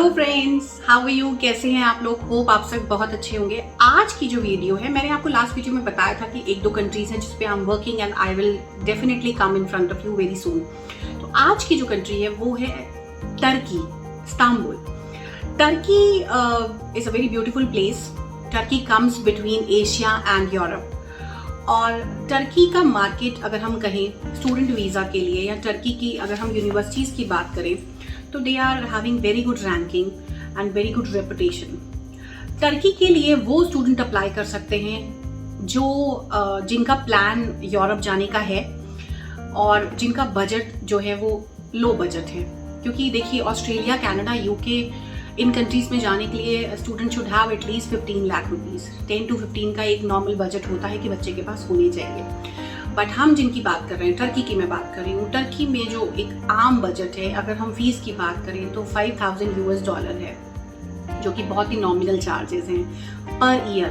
Hello friends, how are you? कैसे हैं आप लोग? होप आप सब बहुत अच्छे होंगे। आज की जो वीडियो है, मैंने आपको लास्ट वीडियो में बताया था कि एक दो कंट्रीज हैं जिस पे I am working and I will definitely come in front of you very soon. तो आज की जो कंट्री है वो है Turkey, Istanbul. Turkey is a very beautiful place. Turkey comes between Asia and Europe. और टर्की का मार्केट अगर हम कहें स्टूडेंट वीज़ा के लिए, या टर्की की अगर हम यूनिवर्सिटीज़ की बात करें, तो they are having very good ranking and very good reputation. Turkey के लिए वो स्टूडेंट अप्लाई कर सकते हैं जो जिनका प्लान यूरोप जाने का है और जिनका बजट जो है वो लो बजट है। क्योंकि देखिए, ऑस्ट्रेलिया, कनाडा, यूके, इन कंट्रीज में जाने के लिए student should have at least 15 lakh rupees. 10 to 15 का एक नॉर्मल बजट होता है कि बच्चे के पास होने चाहिए। बट हम जिनकी बात कर रहे हैं, टर्की की मैं बात कर रही हूँ, टर्की में जो एक आम बजट है, अगर हम फीस की बात करें तो $5,000 है, जो कि बहुत ही नॉमिनल चार्जेस हैं पर ईयर।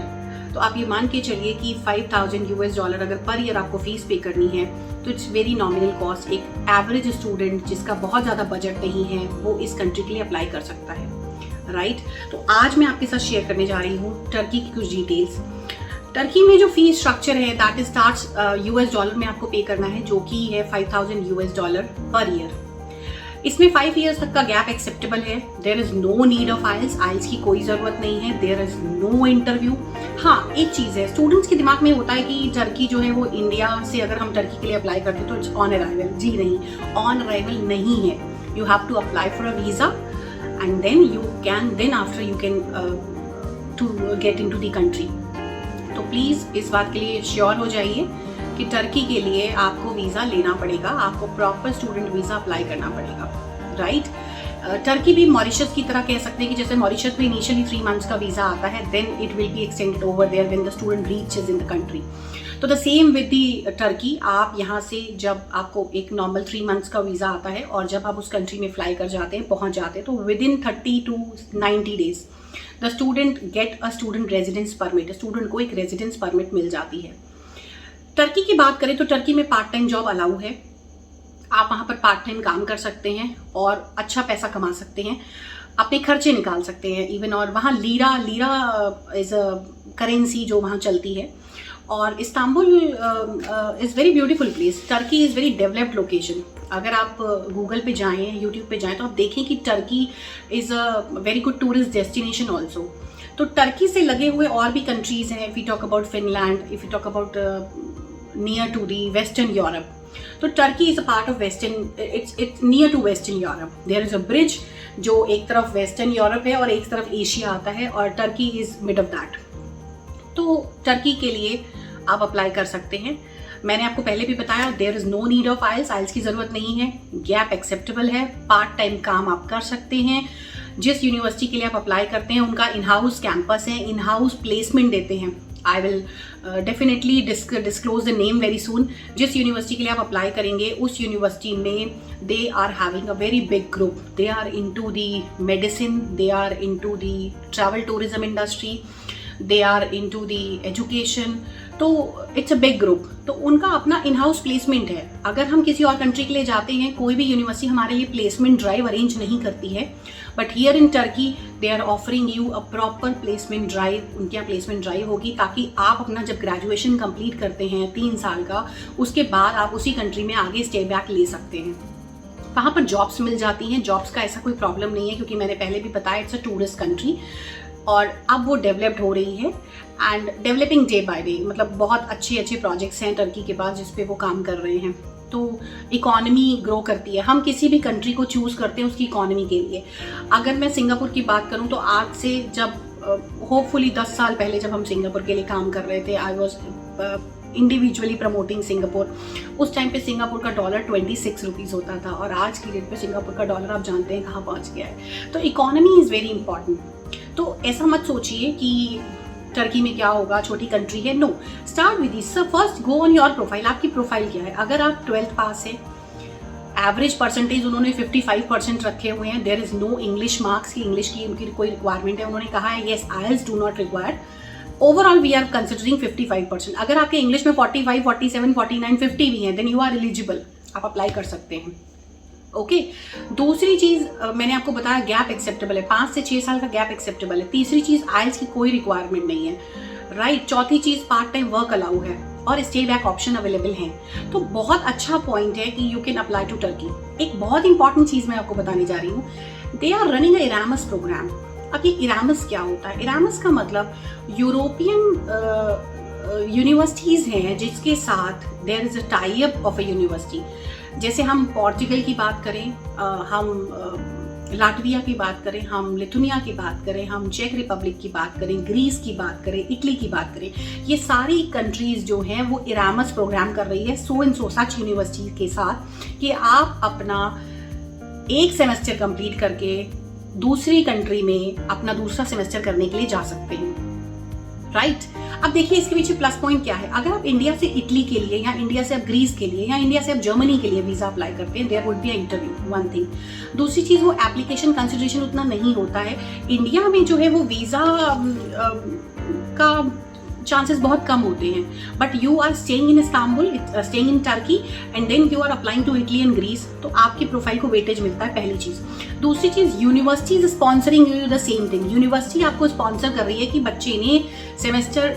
तो आप ये मान के चलिए कि $5,000 अगर पर ईयर आपको फीस पे करनी है तो इट्स वेरी नॉमिनल कॉस्ट। एक एवरेज स्टूडेंट जिसका बहुत ज़्यादा बजट नहीं है वो इस कंट्री के लिए अप्लाई कर सकता है, राइट। तो आज मैं आपके साथ शेयर करने जा रही हूँ टर्की की कुछ डिटेल्स। टर्की में जो फीस स्ट्रक्चर है दैट इज स्टार्ट्स $US में आपको पे करना है, जो कि है $5,000 पर ईयर। इसमें 5 इयर्स तक का गैप एक्सेप्टेबल है। There is no need of IELTS, IELTS की कोई ज़रूरत नहीं है। There is no interview. हाँ, एक चीज़ है, स्टूडेंट्स के दिमाग में होता है कि टर्की जो है वो इंडिया से अगर हम टर्की के लिए अप्लाई करते हैं तो इट्स ऑन अराइवल। जी नहीं, ऑन अराइवल नहीं है। You have to apply for a visa and then after you can to get in to the country. तो प्लीज़ इस बात के लिए श्योर हो जाइए कि टर्की के लिए आपको वीज़ा लेना पड़ेगा, आपको प्रॉपर स्टूडेंट वीज़ा अप्लाई करना पड़ेगा, राइट। टर्की भी मॉरिशस की तरह कह सकते हैं कि जैसे मॉरिशस में इनिशियली 3 months का वीज़ा आता है, then it will be extended over there when the student reaches in the country. तो the same with the Turkey, आप यहाँ से जब आपको एक नॉर्मल 3 months का वीज़ा आता है और जब आप उस कंट्री में फ्लाई कर जाते हैं, पहुँच जाते हैं, तो with in 30 to 90 days the student get a student residence permit. Student को एक रेजिडेंस परमिट मिल जाती है। टर्की की बात करें तो टर्की में पार्ट टाइम जॉब अलाउ है। आप वहाँ पर पार्ट टाइम काम कर सकते हैं और अच्छा पैसा कमा सकते हैं, अपने खर्चे निकाल सकते हैं इवन। और वहाँ लीरा इज़ अ करेंसी जो वहाँ चलती है। और Istanbul is very beautiful place. Turkey is very developed location. अगर आप गूगल पे जाएं, यूट्यूब पे जाएं, तो आप देखें कि Turkey is a very good tourist destination also. तो टर्की से लगे हुए और भी कंट्रीज़ हैं। If you talk about Finland, if you talk about near to the western Europe, तो Turkey is a part of western, it's near to western Europe. There is a bridge जो एक तरफ वेस्टर्न यूरोप है और एक तरफ Asia आता है, और Turkey is mid of that. तो टर्की के लिए आप अप्लाई कर सकते हैं। मैंने आपको पहले भी बताया, there is no need of IELTS, IELTS की ज़रूरत नहीं है। गैप एक्सेप्टेबल है, पार्ट टाइम काम आप कर सकते हैं। जिस यूनिवर्सिटी के लिए आप अप्लाई करते हैं उनका इन हाउस कैंपस है, इन हाउस प्लेसमेंट देते हैं। I will definitely disclose the name very soon. जिस यूनिवर्सिटी के लिए आप अप्लाई करेंगे उस यूनिवर्सिटी में they are having a very big group. They are into the medicine, they are into the travel tourism industry, they are into the education. तो it's a big group. तो उनका अपना इन हाउस प्लेसमेंट है। अगर हम किसी और country के लिए जाते हैं, कोई भी यूनिवर्सिटी हमारे लिए प्लेसमेंट ड्राइव अरेंज नहीं करती है, but here in Turkey they are offering you a proper placement drive. उनके यहाँ प्लेसमेंट ड्राइव होगी ताकि आप अपना जब ग्रेजुएशन कंप्लीट करते हैं 3 साल का, उसके बाद आप उसी कंट्री में आगे स्टे बैक ले सकते हैं। वहाँ पर जॉब्स मिल जाती हैं। जॉब्स का ऐसा कोई प्रॉब्लम नहीं है, क्योंकि मैंने पहले भी बताया इट्स अ टूरिस्ट कंट्री और अब वो डेवलप्ड हो रही है and developing day by day. मतलब बहुत अच्छे प्रोजेक्ट्स हैं टर्की के पास जिस पे वो काम कर रहे हैं। तो इकॉनमी ग्रो करती है। हम किसी भी कंट्री को चूज़ करते हैं उसकी इकॉनमी के लिए। अगर मैं सिंगापुर की बात करूं तो आज से जब होपफुली 10 साल पहले जब हम सिंगापुर के लिए काम कर रहे थे, I was individually promoting Singapore. उस टाइम पे सिंगापुर का डॉलर 26 रुपीज़ होता था, और आज की डेट पे सिंगापुर का डॉलर आप जानते हैं कहाँ पहुँच गया है। तो इकॉनमी इज़ वेरी इंपॉर्टेंट। तो ऐसा मत सोचिए कि टर्की में क्या होगा, छोटी कंट्री है। No, start with this. First go on your profile. आपकी प्रोफाइल क्या है? अगर आप 12th पास है, एवरेज परसेंटेज उन्होंने 55% रखे हुए हैं। There is no English marks की इंग्लिश की उनकी कोई रिक्वायरमेंट है। उन्होंने कहा है yes, IELTS do not required. Overall we are considering 55%। अगर आपके इंग्लिश में 45, 47, 49, 50 भी हैं, देन यू आर एलिजिबल, आप अप्लाई कर सकते हैं। ओके दूसरी चीज मैंने आपको बताया गैप एक्सेप्टेबल है, 5 से 6 साल का गैप एक्सेप्टेबल है। तीसरी चीज आइल्स की कोई रिक्वायरमेंट नहीं है, राइट। चौथी चीज पार्ट टाइम वर्क अलाउ है और स्टे बैक ऑप्शन अवेलेबल है। तो बहुत अच्छा पॉइंट है कि you can apply to Turkey. एक बहुत इंपॉर्टेंट चीज मैं आपको बताने जा रही हूँ, दे आर रनिंग इरामस प्रोग्राम। अब ये इरामस क्या होता है? इरामस का मतलब यूरोपियन यूनिवर्सिटीज हैं जिसके साथ there is a tie up of a university. जैसे हम पोर्चुगल की बात करें, हम लाटविया की बात करें, हम लिथुनिया की बात करें, हम चेक रिपब्लिक की बात करें, ग्रीस की बात करें, इटली की बात करें, ये सारी कंट्रीज जो हैं वो इरामस प्रोग्राम कर रही है so and so such university के साथ कि आप अपना एक सेमेस्टर कंप्लीट करके दूसरी कंट्री में अपना दूसरा सेमेस्टर करने के लिए जा सकते हैं, राइट। अब देखिए इसके पीछे प्लस पॉइंट क्या है। अगर आप इंडिया से इटली के लिए या इंडिया से आप ग्रीस के लिए या इंडिया से आप जर्मनी के लिए वीजा अप्लाई करते हैं, there would be interview, one thing. दूसरी चीज वो एप्लीकेशन कंसिडरेशन उतना नहीं होता है। इंडिया में जो है वो वीजा का चांसेस बहुत कम होते हैं, but you are staying in Istanbul, staying in Turkey and then you are applying to Italy and Greece, तो आपकी प्रोफाइल को वेटेज मिलता है, पहली चीज। दूसरी चीज, university sponsoring you the same thing. University आपको स्पॉन्सर कर रही है कि बच्चे ने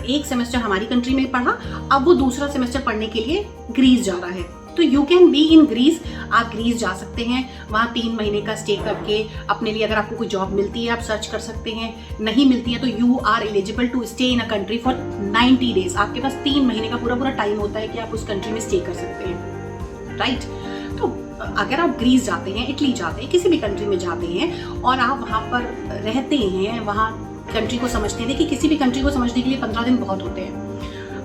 एक सेमेस्टर हमारी कंट्री में पढ़ा, अब वो दूसरा सेमेस्टर पढ़ने के लिए ग्रीस जा रहा है, तो you can be in Greece. आप ग्रीस जा सकते हैं, वहाँ 3 महीने का स्टे करके अपने लिए अगर आपको कोई जॉब मिलती है आप सर्च कर सकते हैं, नहीं मिलती है तो you are eligible to stay in a country for 90 days. आपके पास 3 महीने का पूरा टाइम होता है कि आप उस कंट्री में स्टे कर सकते हैं, राइट। तो अगर आप ग्रीस जाते हैं, इटली जाते हैं, किसी भी कंट्री में जाते हैं और आप वहाँ पर रहते हैं, वहाँ कंट्री को समझते हैं, देखिए किसी भी कंट्री को समझने के लिए 15 दिन बहुत होते हैं,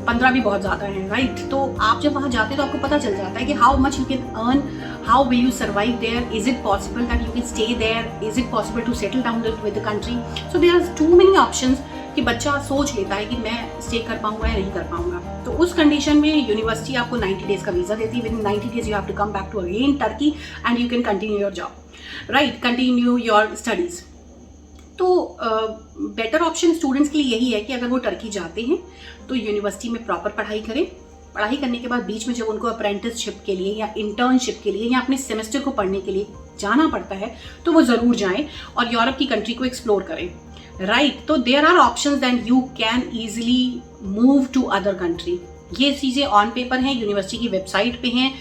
15 भी बहुत ज़्यादा है, राइट। तो आप जब वहाँ जाते हैं तो आपको पता चल जाता है कि how much you can earn, how will you survive there, is it possible that you can stay there, is it possible to settle down with the country. So there are too many options कि बच्चा सोच लेता है कि मैं stay कर पाऊंगा या नहीं कर पाऊंगा। तो उस कंडीशन में यूनिवर्सिटी आपको 90 डेज का वीजा देती है। Within 90 days you have to come back to again Turkey and you can continue your job, right, continue your studies. तो बेटर ऑप्शन स्टूडेंट्स के लिए यही है कि अगर वो टर्की जाते हैं तो यूनिवर्सिटी में प्रॉपर पढ़ाई करें। पढ़ाई करने के बाद बीच में जब उनको अप्रेंटिसशिप के लिए या इंटर्नशिप के लिए या अपने सेमेस्टर को पढ़ने के लिए जाना पड़ता है तो वो ज़रूर जाएं और यूरोप की कंट्री को एक्सप्लोर करें, राइट। तो there are options that you can easily move to other country. ये चीज़ें ऑन पेपर हैं, यूनिवर्सिटी की वेबसाइट पे हैं,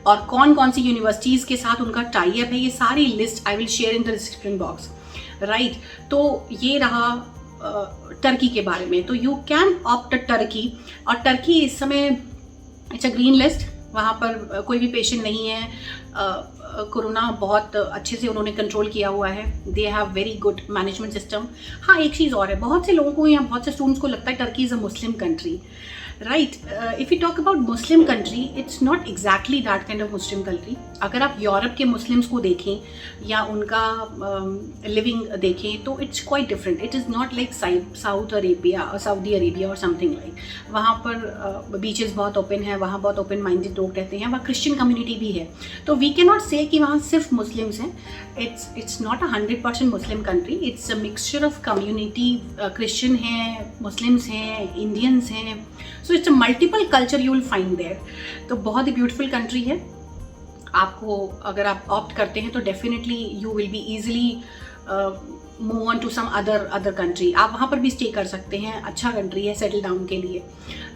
और कौन कौन सी यूनिवर्सिटीज़ के साथ उनका टाई अप है ये सारी list I will share in the description box, right. तो ये रहा टर्की के बारे में। तो यू कैन ऑप्ट टर्की, और टर्की इस समय इट्स अ ग्रीन लिस्ट, वहाँ पर कोई भी पेशेंट नहीं है। कोरोना बहुत अच्छे से उन्होंने कंट्रोल किया हुआ है, they have very good management system. हाँ, एक चीज़ और है, बहुत से लोगों को या बहुत से स्टूडेंट्स को लगता है Turkey is a Muslim country, right. If you talk about Muslim country, it's not exactly that kind of Muslim country. अगर आप यूरोप के मुस्लिम्स को देखें या उनका लिविंग देखें तो it's quite different. It is not like Saudi Arabia और समथिंग लाइक। वहाँ पर बीचेस बहुत ओपन है, वहाँ बहुत ओपन माइंडेड लोग रहते हैं, वहाँ क्रिश्चियन कम्युनिटी भी है। तो वी कैन नॉट से कि वहाँ सिर्फ मुस्लिम्स हैं। It's not 100% Muslim country, it's a mixture of community. Christian हैं, मुस्लिम्स हैं, इंडियंस हैं, so it's a multiple culture you will find there. तो बहुत ही ब्यूटीफुल कंट्री है। आपको अगर आप ऑप्ट करते हैं तो definitely you will be easily move on to some other country. आप वहाँ पर भी स्टे कर सकते हैं, अच्छा कंट्री है सेटल डाउन के लिए,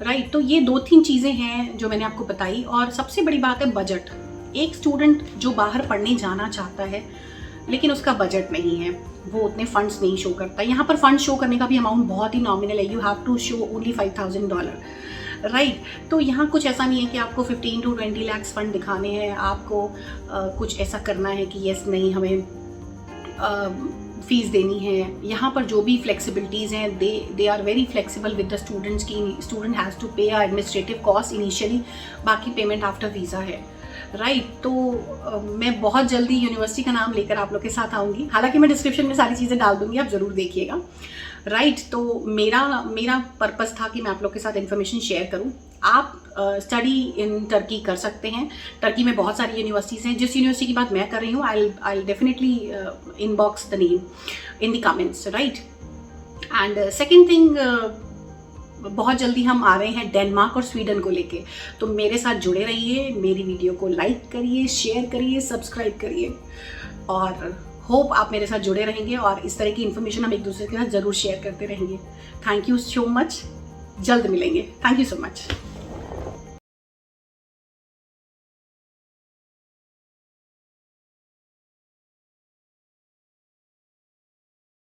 राइट। तो ये 2-3 चीज़ें हैं जो मैंने आपको बताई। और सबसे बड़ी बात है बजट। एक स्टूडेंट जो बाहर पढ़ने जाना चाहता है लेकिन उसका बजट नहीं है, वो उतने फंड्स नहीं शो करता। यहाँ पर फंड शो करने का भी अमाउंट बहुत ही नॉमिनल है, you have to show only $5,000, right. तो यहाँ कुछ ऐसा नहीं है कि आपको 15 to 20 lakhs फंड दिखाने हैं, आपको कुछ ऐसा करना है कि यस नहीं हमें फीस देनी है। यहाँ पर जो भी फ्लेक्सिबिलिटीज़ हैं they are very flexible with the students की student has to pay administrative cost initially, बाकी पेमेंट आफ्टर वीज़ा है, राइट। तो मैं बहुत जल्दी यूनिवर्सिटी का नाम लेकर आप लोग के साथ आऊँगी, हालांकि मैं डिस्क्रिप्शन में सारी चीज़ें डाल दूँगी, आप ज़रूर देखिएगा, राइट। तो मेरा पर्पस था कि मैं आप लोग के साथ इन्फॉर्मेशन शेयर करूं। आप स्टडी इन टर्की कर सकते हैं। टर्की में बहुत सारी यूनिवर्सिटीज़ हैं। जिस यूनिवर्सिटी की बात मैं कर रही हूँ I definitely inbox the name in the comments, right. And second thing, बहुत जल्दी हम आ रहे हैं डेनमार्क और स्वीडन को लेके। तो मेरे साथ जुड़े रहिए, मेरी वीडियो को लाइक करिए, शेयर करिए, सब्सक्राइब करिए और होप आप मेरे साथ जुड़े रहेंगे और इस तरह की इन्फॉर्मेशन हम एक दूसरे के साथ ज़रूर शेयर करते रहेंगे। थैंक यू सो मच, जल्द मिलेंगे। Thank you so much.